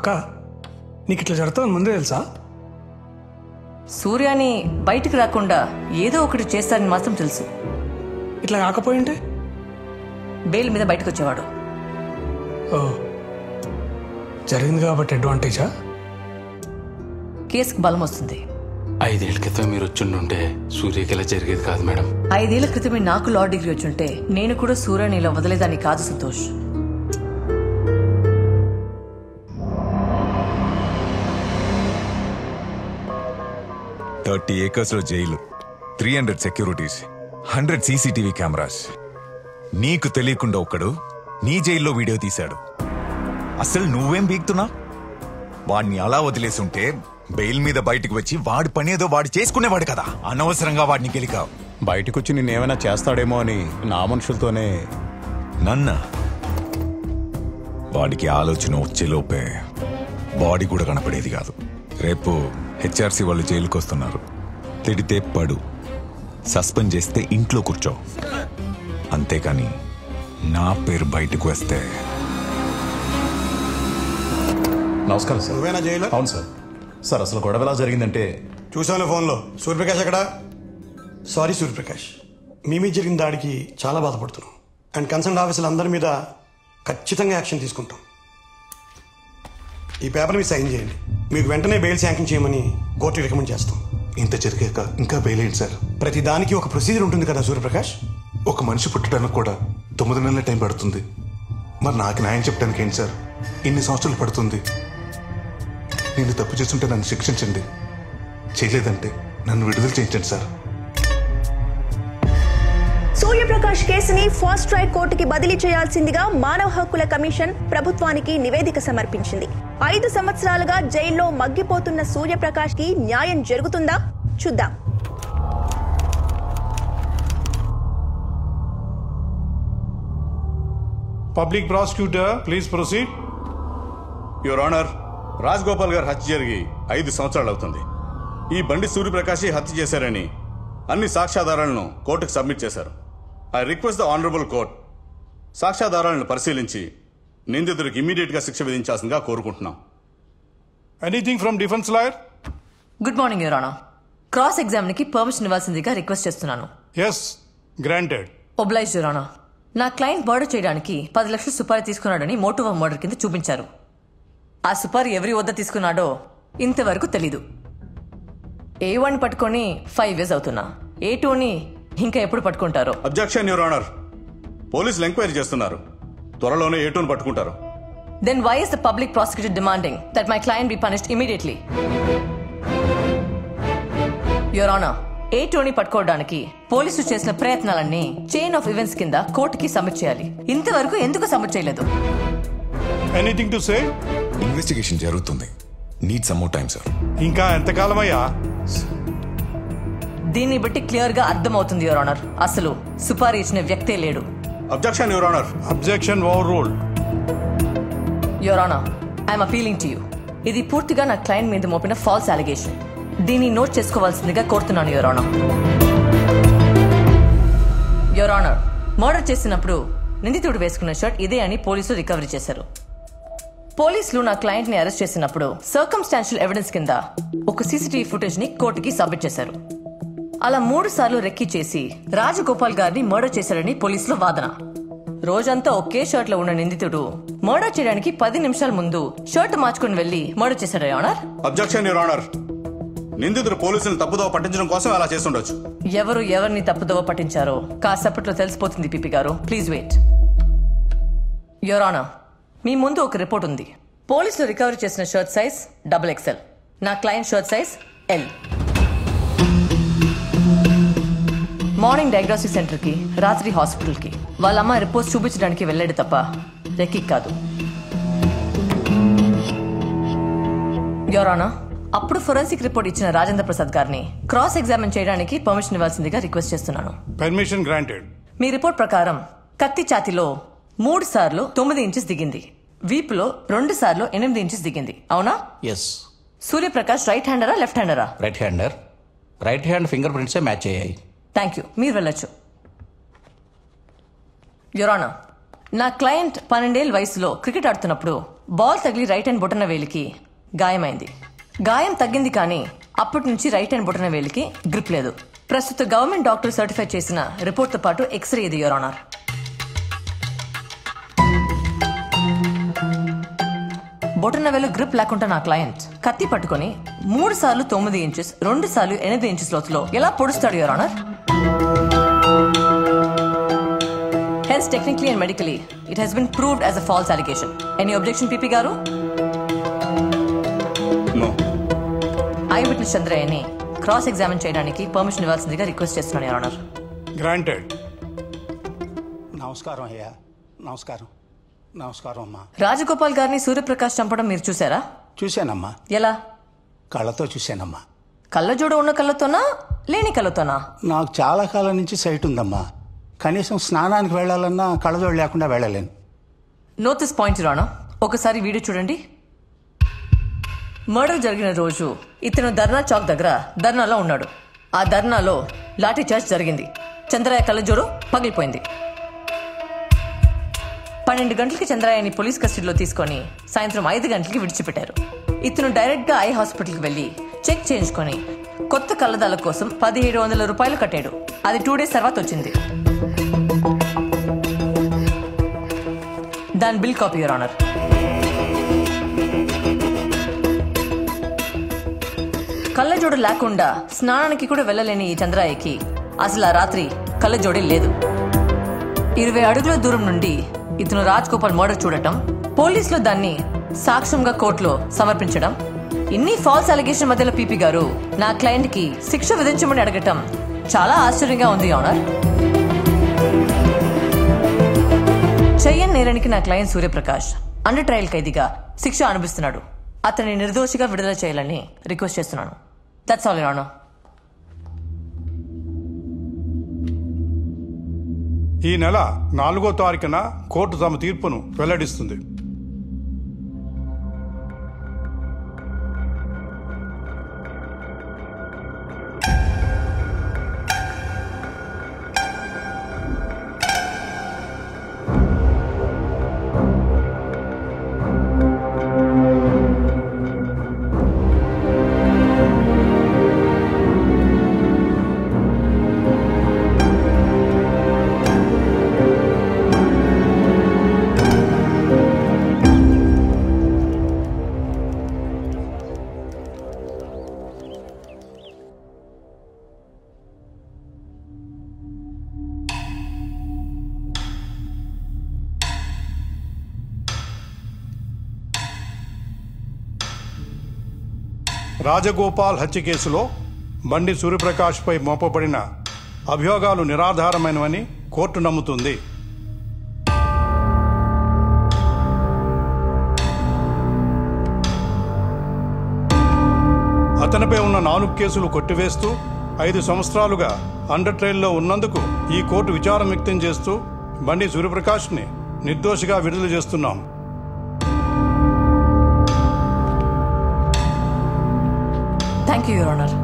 అక్క నీకు ఇట్లా జరుగుతుందని ముందే తెలుసా? సూర్యాని బయటికి రాకుండా ఏదో ఒకటి చేస్తారని మాత్రం తెలుసు. ఇట్లా కాకపోయింటే బెయిల్ మీద బయటకు వచ్చేవాడు. ఓ, జరిగింది కాబట్టి అడ్వాంటేజా? కేసుకు బలం వస్తుంది. 5 ఏళ్ల క్రితం మీరు వచ్చుండుంటే సూర్యకి ఇలా జరిగేది కాదు మేడం. 5 ఏళ్ల క్రితమే నాకు లా డిగ్రీ వచ్చుంటే నేను కూడా సూర్యాని ఇలా వదిలేదాన్ని కాదు సంతోష్. $30 acres లో జైలు, 300 సెక్యూరిటీస్, 100 CCTV కెమెరాస్. నీకు తెలియకుండా ఒకడు నీ జైల్లో వీడియో తీశాడు. అసలు నువ్వేం బీక్తున్నా? వాడిని అలా వదిలేసి ఉంటే బెయిల్ మీద బయటకు వచ్చి వాడి పనేదో వాడు చేసుకునేవాడు కదా. అనవసరంగా వాడిని గెలికావు. బయటకొచ్చి నిన్నేమైనా చేస్తాడేమో అని నా మనుషులతోనే. నన్న వాడికి ఆలోచన వచ్చేలోపే బాడీ కూడా కనపడేది కాదు. రేపు HRC వాళ్ళు జైలుకి వస్తున్నారు. తిడితే పడు, సస్పెండ్ చేస్తే ఇంట్లో కూర్చో. అంతేకాని నా పేరు బయటకు వస్తే. నమస్కారం సార్. నువ్వేనా జైలు? అవును సార్. సార్ అసలు గొడవ ఎలా జరిగిందంటే చూసాను ఫోన్లో. సూర్యప్రకాష్ ఎక్కడ? సారీ సూర్యప్రకాష్, మీ మీద జరిగిన దాడికి చాలా బాధపడుతున్నాం. అండ్ కన్సర్న్ ఆఫీసులు అందరి మీద ఖచ్చితంగా యాక్షన్ తీసుకుంటాం. ఈ పేపర్ మీద సైన్ చేయండి. మీకు వెంటనే బెయిల్ శాంక్షన్ చేయమని కోర్టు రికమెండ్ చేస్తాం. ఇంత జరిగాక ఇంకా బెయిల్ ఏంటి సార్? ప్రతి దానికి ఒక ప్రొసీజర్ ఉంటుంది కదా సూర్యప్రకాష్. ఒక మనిషి పుట్టడానికి కూడా 9 నెలల టైం పడుతుంది. మరి నాకు న్యాయం చెప్పడానికి ఏంటి సార్ ఇన్ని సంవత్సరాలు పడుతుంది? నేను తప్పు చేస్తుంటే నన్ను శిక్షించండి, చేయలేదంటే నన్ను విడుదల చేయించండి సార్. సూర్యప్రకాష్ కేసుని ఫాస్ట్ ట్రాక్ కోర్టుకి బదిలీ చేయాల్సిందిగా మానవ హక్కుల కమిషన్ ప్రభుత్వానికి నివేదిక సమర్పించింది. 5 సంవత్సరాలుగా జైల్లో మగ్గిపోతున్న సూర్యప్రకాష్ కి న్యాయం జరుగుతుందా? చూద్దాం. Public prosecutor please proceed. Your honour, Rajagopal గారు హత్య జరిగి 5 సంవత్సరాలు అవుతుంది. ఈ బండి సూర్యప్రకాశ్ హత్య చేశారని అన్ని సాక్ష్యాధారాలను కోర్టుకు సబ్మిట్ చేశారు. I request the honourable court సాక్ష్యాధారాలను పరిశీలించి నిందితుడికి ఇమీడియట్ గా శిక్ష విధించాల్సిందిగా కోరుకుంటున్నాం. Anything from defence lawyer? Good morning your honour. Cross examine కి పర్మిషన్ ఇవ్వాల్సిందిగా రిక్వెస్ట్ చేస్తున్నాను. Yes, granted. Oblige your honour. నా క్లయింట్ మర్డర్ చేయడానికి 10 లక్షలు సుపారీ తీసుకున్నాడని మోటివ్ ఆఫ్ మర్డర్ కింద చూపించారు. ఆ సుపారీ ఎవరి వద్ద తీసుకున్నాడో ఇంతవరకు తెలీదు. A1 పట్టుకొని 5 years అవుతున్నా. A2ని ఇంకా ఎప్పుడు పట్టుకుంటారో? Objection your honour. పోలీసులు ఎంక్వైరీ చేస్తున్నారు, త్వరలోనే A2ని పట్టుకుంటారు. Then why is the public prosecutor demanding that my client be punished immediately? Your Honor, A2ని పట్టుకోవడానికి పోలీసులు చేసిన ప్రయత్నాలన్నీ చైన్ ఆఫ్ ఈవెంట్స్ కింద కోర్టుకి సబ్మిట్ చేయాలి. ఇంతవరకు ఎందుకు సబ్మిట్ చేయలేదు? Anything to say? ఇన్వెస్టిగేషన్ జరుగుతుంది. Need some more time sir. ఇంకా ఎంతకాలమయ్యా? దీన్ని బట్టి క్లియర్ గా అర్థమవుతుంది యువర్ ఆనర్, అసలు సుపారీ ఇచ్చిన వ్యక్తే లేడు. Objection your honour. Objection over ruled. Your honour, I'm appealing to you. ఇది పూర్తిగా నా క్లయింట్ మీద మోపిన ఫాల్స్ అలిగేషన్. దీన్ని నోట్ చేసుకోవాల్సిందిగా కోరుతున్నాను your honour. Your honour, murder చేసినప్పుడు నిందితుడు వేసుకున్న షర్ట్ ఇదే అని పోలీసులు రికవరీ చేశారు. పోలీసులు నా క్లయింట్ ని అరెస్ట్ చేసినప్పుడు సర్కమ్స్టాన్షియల్ ఎవిడెన్స్ కింద ఒక CCTV ఫుటేజ్ ని కోర్టుకి సబ్మిట్ చేశారు. అలా 3 సార్లు రెక్కి చేసి రాజగోపాల్ గారిని మర్డర్ చేశారని పోలీసుల వాదన. రోజంతా ఒకే షర్ట్ లో ఉన్న నిందితుడు మర్డర్ చేయడానికి 10 నిమిషాల ముందు షర్ట్ మార్చుకుని వెళ్లి మర్డర్ చేశారు your honour. Objection your honour. నిందితుడు పోలీసులను తప్పుదోవ పట్టించడం కోసం అలా చేస్తుండొచ్చు. ఎవరు ఎవరిని తప్పుదోవ పట్టించారో కాసేపట్లో తెలిసిపోతుంది పిపి గారు. Please wait. యువర్ ఆనర్, మీ ముందు ఒక రిపోర్ట్ ఉంది. పోలీసులు రికవరీ చేసిన షర్ట్ సైజ్ XXL. నా client shirt size L. Morning diagnostic centre కి, రాత్రి హాస్పిటల్ కి వాళ్ళ అమ్మ రిపోర్ట్స్ చూపించడానికి వెళ్ళాడు తప్ప రెక్కి కాదు. యువర్ ఆనర్, అప్పుడు ఫోరెన్సిక్ రిపోర్ట్ ఇచ్చిన రాజేంద్ర ప్రసాద్ గారిని క్రాస్ ఎగ్జామిన్ చేయడానికి పర్మిషన్ ఇవ్వాల్సిందిగా రిక్వెస్ట్ చేస్తున్నాను. Permission granted. మీ రిపోర్ట్ ప్రకారం కత్తి ఛాతిలో 3 సార్లు 9 ఇంచెస్ దిగింది, వీపులో 2 సార్లు 8 ఇంచెస్ దిగింది, అవునా? ఎస్. సూర్యప్రకాష్ రైట్ హ్యాండరా లెఫ్ట్ హ్యాండరా? Right hander. Right hand finger ప్రింట్సే మ్యాచ్ అయ్యాయి. థ్యాంక్ యూ, మీరు వెళ్ళొచ్చు. యువర్ ఆనర్, నా క్లయింట్ 12 ఏళ్ల వయసులో క్రికెట్ ఆడుతున్నప్పుడు బాల్ తగిలి రైట్ హ్యాండ్ బొటన వేలికి గాయమైంది. గాయం తగ్గింది కానీ అప్పటి నుంచి రైట్ హ్యాండ్ బొటన వేలికి గ్రిప్ లేదు. ప్రస్తుత గవర్నమెంట్ డాక్టర్ సర్టిఫై చేసిన రిపోర్ట్తో పాటు ఎక్స్రే ఇది యువర్ ఆనర్. బొటన వేలు గ్రిప్ లేకుండా నా క్లయింట్ కత్తి పట్టుకుని 3 సార్లు 9 ఇంచెస్ 2 సార్లు 8 ఇంచెస్ లోతులో ఎలా పొడుస్తాడు your honour. Hence, technically and medically, it has been proved as a false allegation. Any objection, PP Garu? No. Eyewitness Chandrayani cross-examine చేయడానికి పర్మిషన్ ఇవ్వాల్సిందిగా రిక్వెస్ట్ చేస్తున్నాను యువర్ ఆనర్. Granted. నమస్కారం అయ్యా. నమస్కారం. నమస్కారం అమ్మా. రాజగోపాల్ గారిని సూర్యప్రకాష్ చంపడం మీరు చూసారా? చూశానమ్మా. ఎలా? కళ్ళతో చూశానమ్మా. కళ్ళజోడు ఉన్న కళ్ళతోనా లేని కళ్ళతోనా? నాకు చాలా కాలం నుంచి సైట్ ఉందమ్మా. కనీసం స్నానానికి వెళ్ళాలన్నా కళ్ళజోడు లేకుండా వెళ్ళలేను. Note this point your honour. ఒకసారి వీడియో చూడండి. మర్డర్ జరిగిన రోజు ఇతను ధర్నా చౌక్ దగ్గర ధర్నాలో ఉన్నాడు. ఆ ధర్నాలో లాఠీ చార్జ్ జరిగింది. చంద్రయ్య కళ్ళజోడు పగిలిపోయింది. 12 గంటలకి చంద్రయ్యని పోలీస్ కస్టడీలో తీసుకొని సాయంత్రం 5 గంటలకి విడిచిపెట్టారు. ఇతను డైరెక్ట్ గా ఐ హాస్పిటల్కి వెళ్లి చెక్ చేయించుకొని కొత్త కళ్ళదాల కోసం 1700 రూపాయలు కట్టాడు. అది 2 days తర్వాత వచ్చింది. దాని బిల్ కాపీ యువర్ ఆనర్. కళ్ళజోడు లేకుండా స్నానానికి కూడా వెళ్ళలేని ఈ చంద్రయ్యకి అసలు ఆ రాత్రి కళ్ళజోడే లేదు. 20 అడుగుల దూరం నుండి ఇతను రాజ్ గోపాల్ మర్డర్ చూడటం, పోలీసులు దాన్ని సాక్ష్యంగా కోర్టులో సమర్పించడం, ఇన్ని ఫాల్స్ అలిగేషన్ మధ్యలో పీపీ గారు నా క్లయింట్ కి శిక్ష విధించమని అడగటం చాలా ఆశ్చర్యంగా ఉంది ఆనర్. చెయ్యని నేరానికి నా క్లయింట్ సూర్యప్రకాష్ అండర్ ట్రయల్ ఖైదీగా శిక్ష అనుభవిస్తున్నాడు. అతన్ని నిర్దోషిగా విడుదల చేయాలని రిక్వెస్ట్ చేస్తున్నాను. That's all your honour. ఈ నెల 4వ తారీఖున కోర్టు తమ తీర్పును వెల్లడిస్తుంది. రాజగోపాల్ హత్య కేసులో బండి సూర్యప్రకాష్పై మోపబడిన అభియోగాలు నిరాధారమైనవని కోర్టు నమ్ముతుంది. అతనిపై ఉన్న 4 కేసులు కొట్టివేస్తూ 5 సంవత్సరాలుగా అండర్ ట్రయల్లో ఉన్నందుకు ఈ కోర్టు విచారం వ్యక్తం చేస్తూ బండి సూర్యప్రకాష్ని నిర్దోషిగా విడుదల చేస్తున్నాం. Thank you your honour.